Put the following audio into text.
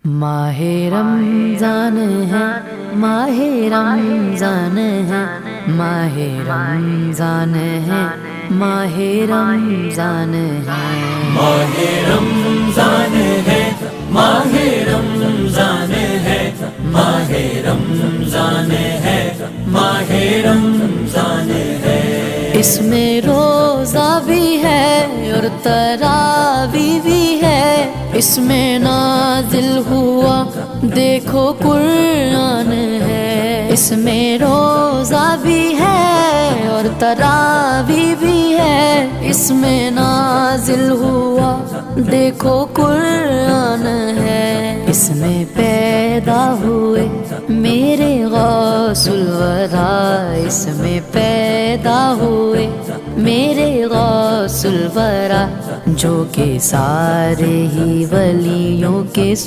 ماہ رمضان ہے، ماہ رمضان ہے، ماہ رمضان ہے، ماہ رمضان ہے، ماہ رمضان ہے، ماہ رمضان ہے، ماہ رمضان ہے، ماہ رمضان ہے۔ اس میں روزہ بھی ہے اور تراویح بھی ہے، اس میں نازل ہوا دیکھو قرآن ہے، اس میں روزہ بھی ہے اور تراویح بھی ہے، اس میں نازل ہوا دیکھو قرآن ہے، اس میں پیدا ہوئے میرے غوث الورا، اس میں پیدا ہوئے میرے غوث الورا، جو کہ سارے ہی ولیوں کے